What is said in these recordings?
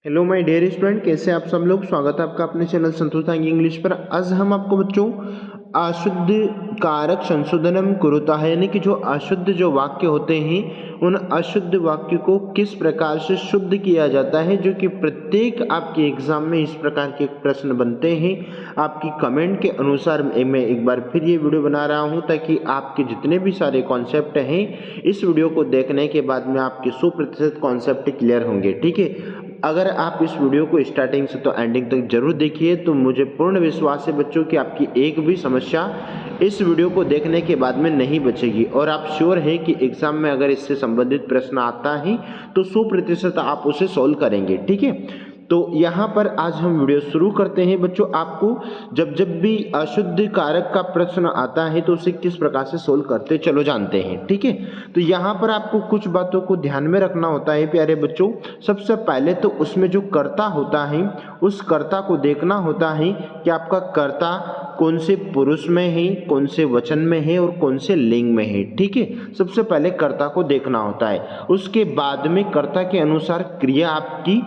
Hello my dear student, कैसे आप सब लोग। स्वागत है आपका अपने चैनल संतोष तांगी इंग्लिश पर। आज हम आपको बच्चों अशुद्ध कारक संशोधनम कुरुता है, यानी कि जो अशुद्ध जो वाक्य होते हैं उन अशुद्ध वाक्य को किस प्रकार से शुद्ध किया जाता है, जो कि प्रत्येक आपके एग्जाम में इस प्रकार के प्रश्न बनते हैं। आपकी कमेंट के अनुसार मैं एक बार फिर ये वीडियो बना रहा हूँ ताकि आपके जितने भी सारे कॉन्सेप्ट हैं इस वीडियो को देखने के बाद में आपके 100% कॉन्सेप्ट क्लियर होंगे। ठीक है, अगर आप इस वीडियो को स्टार्टिंग से तो एंडिंग तक जरूर देखिए, तो मुझे पूर्ण विश्वास है बच्चों कि आपकी एक भी समस्या इस वीडियो को देखने के बाद में नहीं बचेगी और आप श्योर हैं कि एग्जाम में अगर इससे संबंधित प्रश्न आता है तो 100% आप उसे सॉल्व करेंगे। ठीक है, तो यहाँ पर आज हम वीडियो शुरू करते हैं बच्चों। आपको जब भी अशुद्ध कारक का प्रश्न आता है तो उसे किस प्रकार से सोल्व करते चलो जानते हैं। ठीक है, तो यहाँ पर आपको कुछ बातों को ध्यान में रखना होता है प्यारे बच्चों। सबसे पहले तो उसमें जो कर्ता होता है उस कर्ता को देखना होता है कि आपका कर्ता कौन से पुरुष में है, कौन से वचन में है और कौन से लिंग में है। ठीक है, सबसे पहले कर्ता को देखना होता है, उसके बाद में कर्ता के अनुसार क्रिया आपकी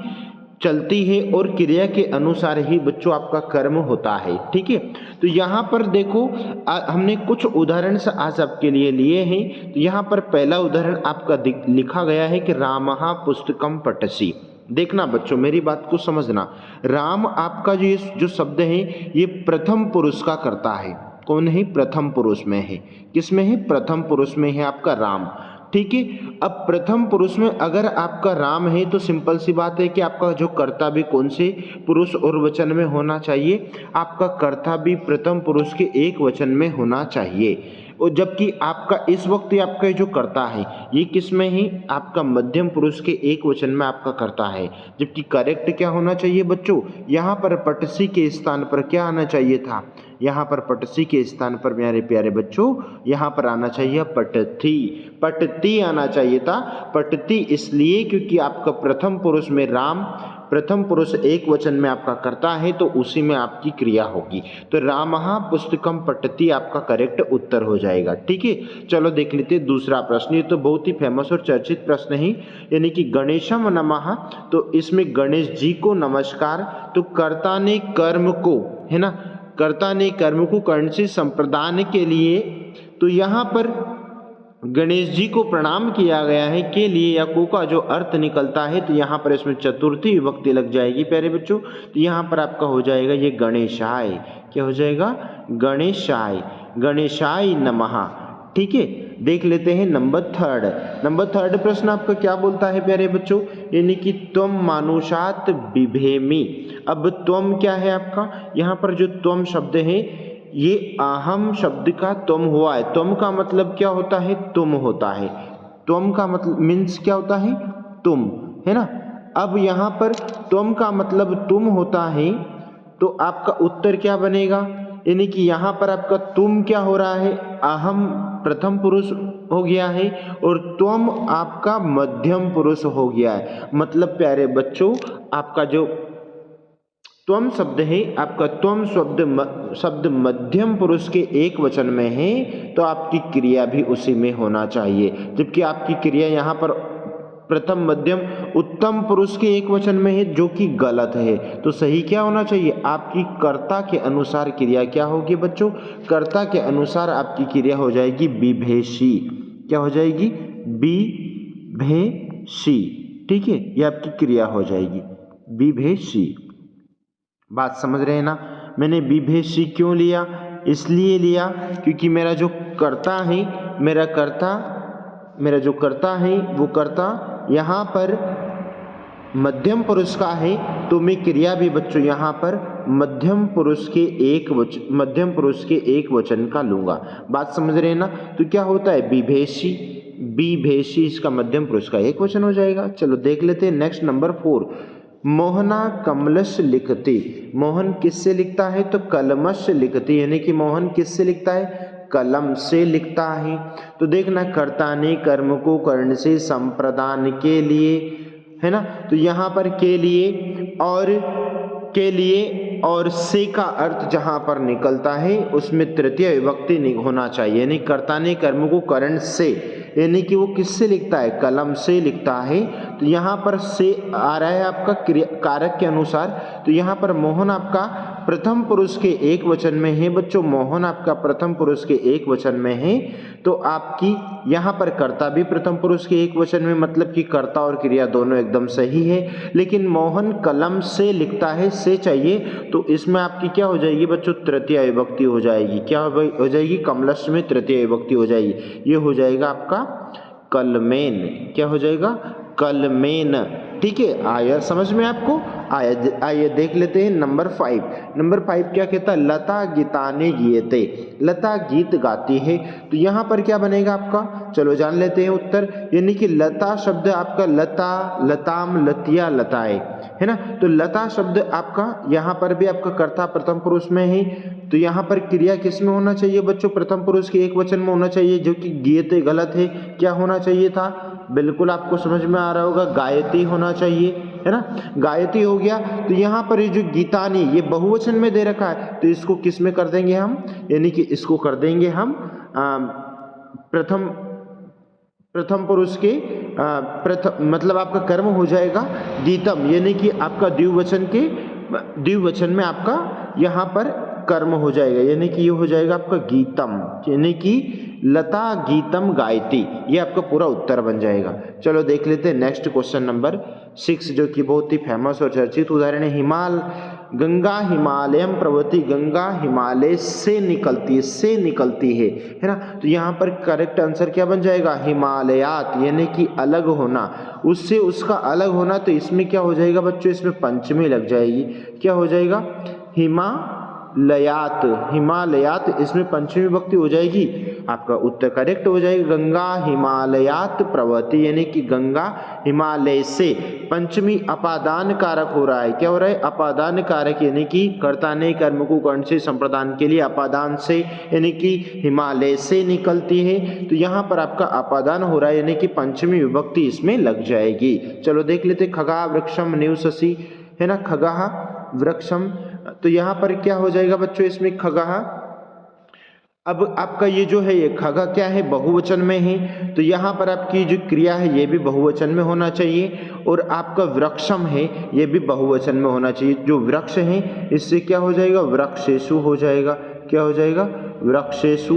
चलती है और क्रिया के अनुसार ही बच्चों आपका कर्म होता है। ठीक है, तो यहाँ पर देखो हमने कुछ उदाहरण से आज आपके लिए लिए हैं। तो यहाँ पर पहला उदाहरण आपका लिखा गया है कि रामः पुस्तकम पठसि। देखना बच्चों, मेरी बात को समझना। राम आपका जो शब्द है ये प्रथम पुरुष का करता है। कौन है? प्रथम पुरुष में है। किस में है? प्रथम पुरुष में है आपका राम। ठीक है, अब प्रथम पुरुष में अगर आपका राम है तो सिंपल सी बात है कि आपका जो कर्ता भी कौन से पुरुष और वचन में होना चाहिए, आपका कर्ता भी प्रथम पुरुष के एक वचन में होना चाहिए। और जबकि आपका इस वक्त आपका जो कर्ता है ये किस में है? आपका मध्यम पुरुष के एक वचन में आपका कर्ता है। जबकि करेक्ट क्या होना चाहिए बच्चों? यहाँ पर पटसी के स्थान पर क्या आना चाहिए था? यहाँ पर पटसी के स्थान पर मेरे प्यारे बच्चों यहाँ पर आना चाहिए पटथी। पटती आना चाहिए था। पटती इसलिए क्योंकि आपका प्रथम पुरुष में राम, प्रथम पुरुष एक वचन में आपका करता है तो उसी में आपकी क्रिया होगी। तो रामः पुस्तकम पठति आपका करेक्ट उत्तर हो जाएगा। ठीक है, चलो देख लेते हैं दूसरा प्रश्न। ये तो बहुत ही फेमस और चर्चित प्रश्न है, यानी कि गणेशम नमः। तो इसमें गणेश जी को नमस्कार। तो कर्ता ने कर्म को, है ना, कर्ता ने कर्म को कर्ण से संप्रदान के लिए, तो यहाँ पर गणेश जी को प्रणाम किया गया है के लिए या को का जो अर्थ निकलता है तो यहाँ पर इसमें चतुर्थी विभक्ति लग जाएगी प्यारे बच्चों। तो यहाँ पर आपका हो जाएगा ये गणेशाय। क्या हो जाएगा? गणेशाय। गणेशाय नमः। ठीक है, देख लेते हैं नंबर थर्ड प्रश्न आपका क्या बोलता है प्यारे बच्चों, यानी कि त्वम मानुषात बिभेमि। अब त्वम क्या है आपका? यहाँ पर जो त्वम शब्द है ये अहम शब्द का त्वम हुआ है। त्वम का मतलब क्या होता है? तुम होता है। त्वम का मतलब मीन्स क्या होता है? तुम, है ना। अब यहाँ पर त्वम का मतलब तुम होता है तो आपका उत्तर क्या बनेगा? यानी कि यहाँ पर आपका तुम क्या हो रहा है? अहम प्रथम पुरुष हो गया है और त्वम आपका मध्यम पुरुष हो गया है। मतलब प्यारे बच्चों आपका जो त्वम शब्द है, आपका त्वम शब्द मध्यम पुरुष के एक वचन में है तो आपकी क्रिया भी उसी में होना चाहिए। जबकि आपकी क्रिया यहाँ पर प्रथम मध्यम उत्तम पुरुष के एक वचन में है, जो कि गलत है। तो सही क्या होना चाहिए? आपकी कर्ता के अनुसार क्रिया क्या होगी बच्चों? कर्ता के अनुसार आपकी क्रिया हो जाएगी विभेषी। क्या हो जाएगी? विभेषी। ठीक है, ये आपकी क्रिया हो जाएगी विभेषी। बात समझ रहे हैं ना? मैंने विभेषी क्यों लिया? इसलिए लिया क्योंकि मेरा जो कर्ता है, मेरा जो कर्ता है वो कर्ता यहाँ पर मध्यम पुरुष का है, तो मैं क्रिया भी बच्चों यहाँ पर मध्यम पुरुष के एक वचन का लूंगा। बात समझ रहे हैं ना? तो क्या होता है? विभेषी। विभेषी इसका मध्यम पुरुष का एक वचन हो जाएगा। चलो देख लेते हैं नेक्स्ट नंबर 4। मोहना कमलश लिखती। मोहन किससे लिखता है? तो कलमश लिखती, यानी कि मोहन किससे लिखता है? कलम से लिखता है। तो देखना कर्ता ने कर्म को कर्ण से संप्रदान के लिए, है ना। तो यहाँ पर के लिए और से का अर्थ जहाँ पर निकलता है उसमें तृतीय विभक्ति होना चाहिए, यानी कर्ता ने कर्म को कर्ण से, यानी कि वो किससे लिखता है, कलम से लिखता है। तो यहाँ पर से आ रहा है आपका कारक के अनुसार। तो यहाँ पर मोहन आपका प्रथम पुरुष के एक वचन में है बच्चों, मोहन आपका प्रथम पुरुष के एक वचन में है। तो आपकी यहाँ पर कर्ता भी प्रथम पुरुष के एक वचन में, मतलब कि कर्ता और क्रिया दोनों एकदम सही है। लेकिन मोहन कलम से लिखता है, से चाहिए, तो इसमें आपकी क्या हो जाएगी बच्चों, तृतीय विभक्ति हो जाएगी। क्या हो जाएगी, कमलश में तृतीय विभक्ति हो जाएगी। ये हो जाएगा आपका कलमेन। क्या हो जाएगा, कलमेन। ठीक है, आया समझ में आपको? आइए देख लेते हैं नंबर 5। नंबर 5 क्या कहता है, लता गीताने गीयते, लता गीत गाती है। तो यहाँ पर क्या बनेगा आपका, चलो जान लेते हैं उत्तर। यानी कि लता शब्द आपका लता, लताम, लतिया, लताए, है ना। तो लता शब्द आपका यहाँ पर भी आपका कर्ता प्रथम पुरुष में है। तो यहाँ पर क्रिया किस में होना चाहिए बच्चों, प्रथम पुरुष के एक वचन में होना चाहिए, जो कि गीयते गलत है। क्या होना चाहिए था, बिल्कुल आपको समझ में आ रहा होगा, गायती होना चाहिए, है ना, गायती हो गया। तो यहाँ पर ये जो गीतानी, ये बहुवचन में दे रखा है, तो इसको किस में कर देंगे हम, यानी कि इसको कर देंगे हम प्रथम पुरुष के प्रथम, मतलब आपका कर्म हो जाएगा गीतम, यानी कि आपका द्विवचन में आपका यहाँ पर कर्म हो जाएगा, यानी कि ये हो जाएगा आपका गीतम, यानी कि लता गीतम गायती। ये आपका पूरा उत्तर बन जाएगा। चलो देख लेते हैं नेक्स्ट क्वेश्चन नंबर 6, जो कि बहुत ही फेमस और चर्चित उदाहरण है। गंगा हिमालयम प्रवृत्ति, गंगा हिमालय से निकलती है ना। तो यहाँ पर करेक्ट आंसर क्या बन जाएगा, हिमालयात, यानी कि अलग होना, उससे उसका अलग होना। तो इसमें क्या हो जाएगा बच्चों, इसमें पंचमी लग जाएगी। क्या हो जाएगा, हिमालयात, इसमें पंचमी विभक्ति हो जाएगी। आपका उत्तर करेक्ट हो जाएगा, गंगा हिमालयात प्रवृत्ति, यानी कि गंगा हिमालय से। पंचमी अपादान कारक हो रहा है। क्या हो रहा है, अपादान कारक, यानी कि कर्ता ने कर्म को कर्ण से संप्रदान के लिए अपादान से, यानी कि हिमालय से निकलती है। तो यहाँ पर आपका अपादान हो रहा है, यानी कि पंचमी विभक्ति इसमें लग जाएगी। चलो देख लेते, खगा वृक्षम निवससी, है ना, खगा वृक्षम। तो यहाँ पर क्या हो जाएगा बच्चों, इसमें खगा, अब आपका ये जो है, ये खगा क्या है, बहुवचन में है। तो यहाँ पर आपकी जो क्रिया है ये भी बहुवचन में होना चाहिए, और आपका वृक्षम है ये भी बहुवचन में होना चाहिए। जो वृक्ष है इससे क्या हो जाएगा, वृक्षेषु हो जाएगा। क्या हो जाएगा, वृक्षेषु,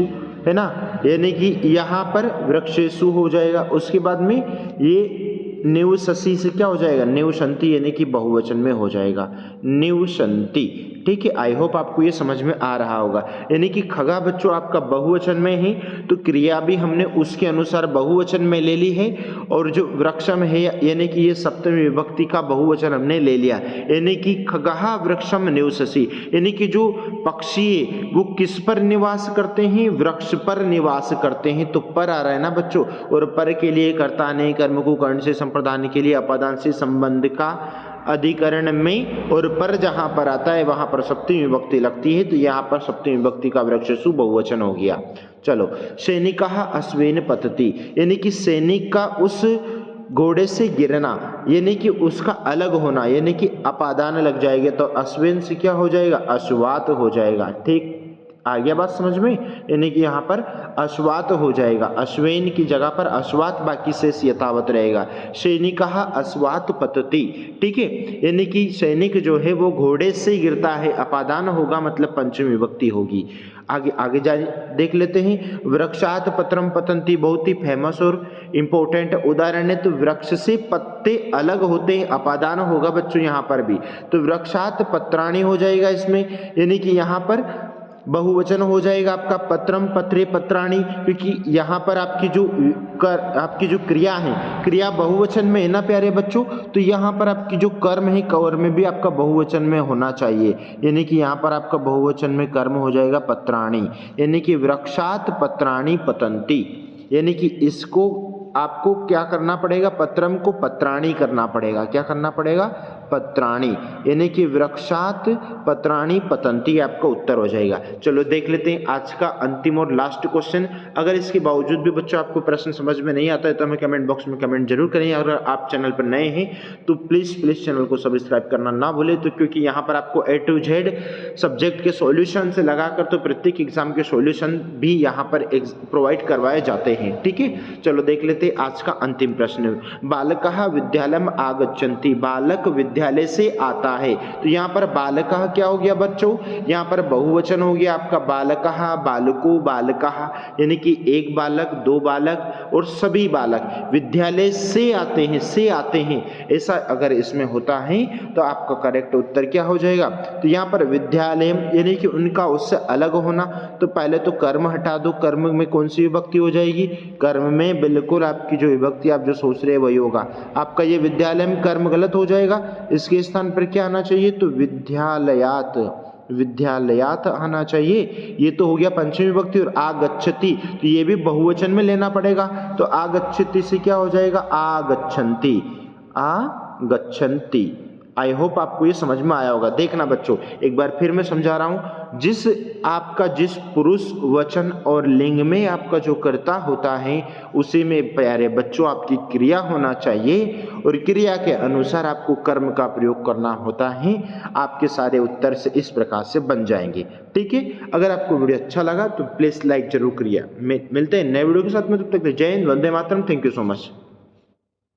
है ना, यानी कि यहाँ पर वृक्षेषु हो जाएगा। उसके बाद में ये निवससी से क्या हो जाएगा, निवसंती, यानी कि बहुवचन में हो जाएगा, निवसंती। ठीक है, आई होप आपको ये समझ में आ रहा होगा। यानी कि खगा बच्चों आपका बहुवचन में है, तो क्रिया भी हमने उसके अनुसार बहुवचन में ले ली है। और जो वृक्षम है, यानी कि ये सप्तमी विभक्ति का बहुवचन हमने ले लिया, यानी कि खगहा वृक्षम निवससी, यानी कि जो पक्षी वो किस पर निवास करते हैं, वृक्ष पर निवास करते हैं। तो पर आ रहा है ना बच्चों, और पर के लिए कर्ता ने कर्म को कर्ण से संप्रदान के लिए अपादान से संबंध का अधिकरण में, और पर जहां पर आता है वहां पर सप्तमी विभक्ति लगती है। तो यहाँ पर सप्तमी विभक्ति का वृक्षसु बहुवचन हो गया। चलो, सैनिक अश्वेन पतति, यानी कि सैनिक का उस घोड़े से गिरना, यानी कि उसका अलग होना, यानी कि अपादान लग जाएगा। तो अश्वेन से क्या हो जाएगा, अश्वात हो जाएगा। ठीक, आ गया बात समझ में, यानी कि यहाँ पर अश्वात हो जाएगा, अश्वेन की जगह पर अश्वात, बाकी से यथावत रहेगा। सैनिक अश्वात पतति, ठीक है, यानी कि सैनिक जो है वो घोड़े से गिरता है, अपादान होगा, मतलब पंचमी विभक्ति होगी। आगे जा देख लेते हैं। वृक्षात पत्रम पतंती, बहुत ही फेमस और इंपॉर्टेंट उदाहरण है। तो वृक्ष से पत्ते अलग होते हैं, अपादान होगा बच्चों यहाँ पर भी। तो वृक्षात पत्राणी हो जाएगा इसमें, यानी कि यहाँ पर बहुवचन हो जाएगा आपका, पत्रम पत्रे पत्राणी, क्योंकि यहाँ पर आपकी जो क्रिया है, क्रिया बहुवचन में है ना प्यारे बच्चों। तो यहाँ पर आपकी जो कर्म है, कर्म में भी आपका बहुवचन में होना चाहिए, यानी कि यहाँ पर आपका बहुवचन में कर्म हो जाएगा पत्राणी, यानी कि वृक्षात पत्राणी पतंती, यानी कि इसको आपको क्या करना पड़ेगा, पत्रम को पत्राणी करना पड़ेगा। क्या करना पड़ेगा, पत्राणि, यानी कि वृक्षात पत्राणि पतंती आपका उत्तर हो जाएगा। चलो देख लेते हैं आज का अंतिम और लास्ट क्वेश्चन। अगर इसके बावजूद भी बच्चों आपको प्रश्न समझ में नहीं आता है तो हमें कमेंट बॉक्स में कमेंट जरूर करें। अगर आप चैनल पर नए हैं तो प्लीज़ चैनल को सब्सक्राइब करना ना भूलें, तो क्योंकि यहाँ पर आपको A to Z सब्जेक्ट के सॉल्यूशन से लगाकर तो प्रत्येक एग्जाम के सॉल्यूशन भी यहाँ पर प्रोवाइड करवाए जाते हैं। ठीक है, चलो देख लेते हैं आज का अंतिम प्रश्न। बालकः विद्यालयम आगच्छन्ति, बालक विद्यालय से आता है। तो यहाँ पर बालकः क्या हो गया बच्चों, यहाँ पर बहुवचन हो गया आपका बालकः, बालको, बालकः, यानी कि एक बालक, दो बालक और सभी बालक विद्यालय से आते हैं, से आते हैं, ऐसा अगर इसमें होता है तो आपका करेक्ट उत्तर क्या हो जाएगा। तो यहाँ पर विद्यालय यानी कि उनका उससे अलग होना, तो पहले तो कर्म हटा दो, कर्म में कौन सी विभक्ति हो जाएगी, कर्म में बिल्कुल आपकी जो विभक्ति आप जो सोच रहे हैं वही होगा आपका। ये विद्यालय में कर्म गलत हो जाएगा, इसके स्थान पर क्या आना चाहिए, तो विद्यालयात, विद्यालयात आना चाहिए। ये तो हो गया पंचमी विभक्ति। और आगच्छति तो ये भी बहुवचन में लेना पड़ेगा, तो आगच्छति से क्या हो जाएगा, आगच्छन्ति, आगच्छन्ति। आई होप आपको ये समझ में आया होगा। देखना बच्चों एक बार फिर मैं समझा रहा हूँ, जिस पुरुष वचन और लिंग में आपका जो कर्ता होता है उसी में प्यारे बच्चों आपकी क्रिया होना चाहिए, और क्रिया के अनुसार आपको कर्म का प्रयोग करना होता है। आपके सारे उत्तर से इस प्रकार से बन जाएंगे। ठीक है, अगर आपको वीडियो अच्छा लगा तो प्लीज लाइक जरूर करिए। मिलते हैं नए वीडियो के साथ में, तब तक जय Hind, Vande Mataram, thank you so much.